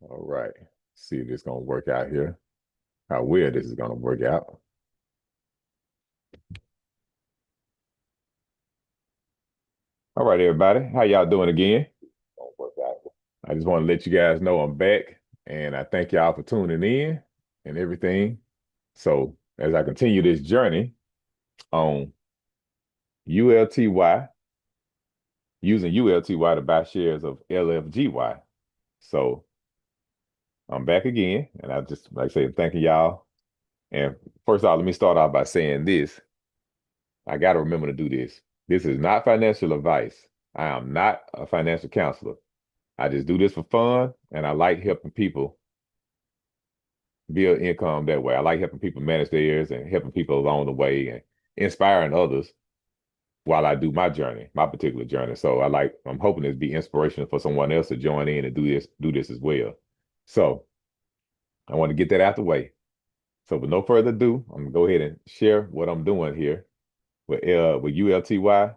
All right. See if this is gonna work out here. How weird this is gonna work out. All right, everybody. How y'all doing again? Gonna work out. I just want to let you guys know I'm back, and I thank y'all for tuning in and everything. So as I continue this journey on ULTY, using ULTY to buy shares of LFGY. So I'm back again, and I just like I say, thanking y'all. And first off, let me start off by saying this. I got to remember to do this. This is not financial advice. I am not a financial counselor. I just do this for fun, and I like helping people build income that way. I like helping people manage theirs and helping people along the way and inspiring others while I do my journey, my particular journey. So I'm hoping this be inspirational for someone else to join in and do this as well. So I want to get that out the way. So with no further ado, I'm gonna go ahead and share what I'm doing here with ULTY.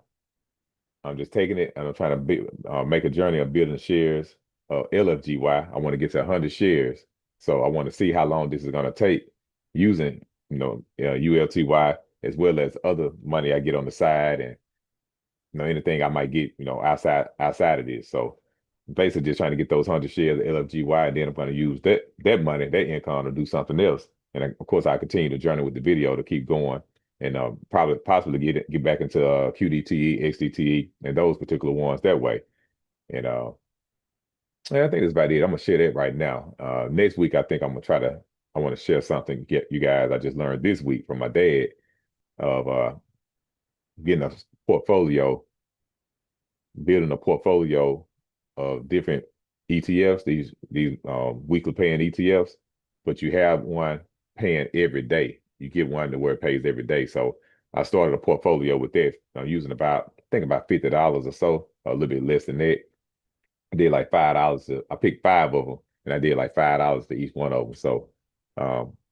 I'm just taking it and I'm trying to make a journey of building shares of LFGY. I want to get to 100 shares. So I want to see how long this is going to take using, ULTY as well as other money I get on the side and, anything I might get, outside of this. So basically just trying to get those 100 shares of LFGY, and then I'm going to use that money, that income to do something else. And of course, I continue the journey with the video to keep going and probably possibly get back into QDTE, XDTE, and those particular ones that way. And and I think that's about it. I'm gonna share that right now. Next week, I think I want to share something get you guys. I just learned this week from my dad of getting a portfolio, building a portfolio of different ETFs, these weekly paying ETFs, but you have one paying every day. You get one to where it pays every day. So I started a portfolio with that. I'm using I think about $50 or so, a little bit less than that. I did like $5. I picked five of them, and I did like $5 to each one of them. So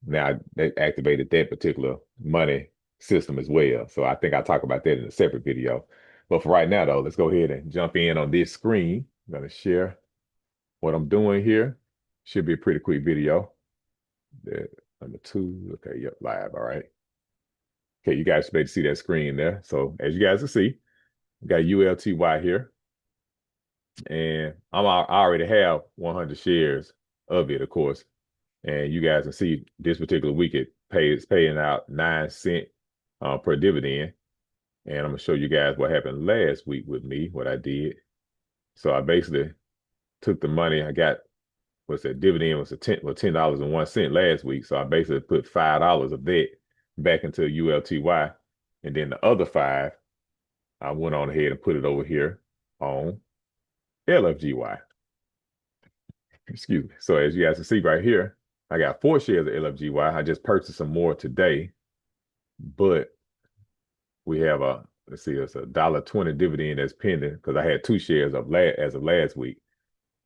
now they activated that particular money system as well. So I think I'll talk about that in a separate video. But for right now, though, let's go ahead and jump in on this screen. I'm going to share what I'm doing here. Should be a pretty quick video. Number two. Okay, yep, live. All right. Okay, you guys should be able to see that screen there. So as you guys can see, we got ULTY here. And I already have 100 shares of it, of course. And you guys can see this particular week it's paying out 9 cents per dividend. And I'm gonna show you guys what happened last week with me, what I did. So I basically took the money I got. What's that dividend was $10.01 last week. So I basically put $5 of that back into ULTY, and then the other five I went on ahead and put it over here on LFGY. Excuse me. So as you guys can see right here, I got 4 shares of LFGY. I just purchased some more today, but we have let's see, it's a $1.20 dividend that's pending because I had 2 shares as of last week.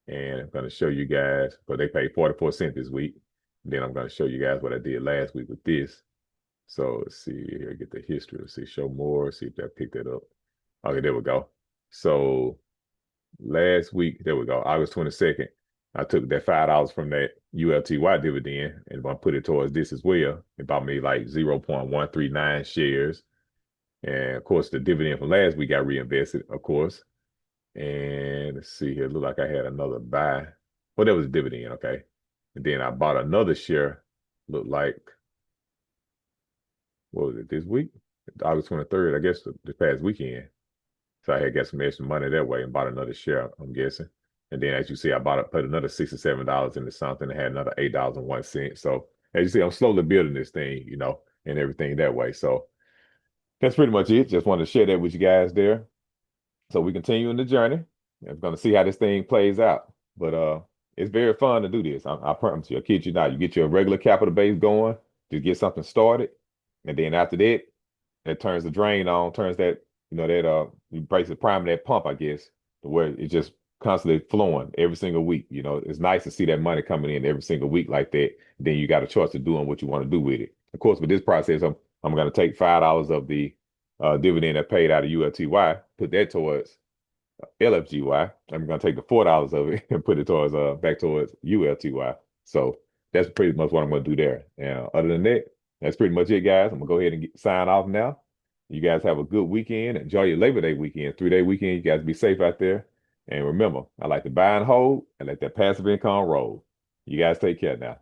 And I'm going to show you guys, but they paid 44 cents this week. Then I'm going to show you guys what I did last week with this. So let's see here, get the history. Let's see, show more, see if that picked that up. Okay, there we go. So last week, there we go, August 22nd, I took that $5 from that ULTY dividend and I put it towards this as well. It bought me like 0.139 shares. And of course, the dividend from last week got reinvested, of course. And let's see here, look like I had another buy. Well, that was dividend, okay. And then I bought another share, looked like, what was it, this week? August 23rd, I guess the past weekend. So I had got some extra money that way and bought another share, I'm guessing. And then as you see, put another $67 into something and had another $8.01. So as you see, I'm slowly building this thing, and everything that way. So that's pretty much it. Just wanted to share that with you guys there. So we continue in the journey. I'm going to see how this thing plays out. But it's very fun to do this. I promise you. I kid you not. You get your regular capital base going, just get something started. And then after that, it turns the drain on, turns that, you basically priming that pump, I guess, to where it's just constantly flowing every single week. It's nice to see that money coming in every single week like that. Then you got a choice of doing what you want to do with it. Of course, with this process, I'm going to take $5 of the dividend that paid out of ULTY, put that towards LFGY. I'm gonna take the $4 of it and put it towards back towards ULTY. So that's pretty much what I'm gonna do there. And other than that, that's pretty much it, guys. I'm gonna go ahead and sign off now. You guys have a good weekend. Enjoy your Labor Day weekend, 3-day weekend. You guys be safe out there. And remember, I like to buy and hold and let that passive income roll. You guys take care now.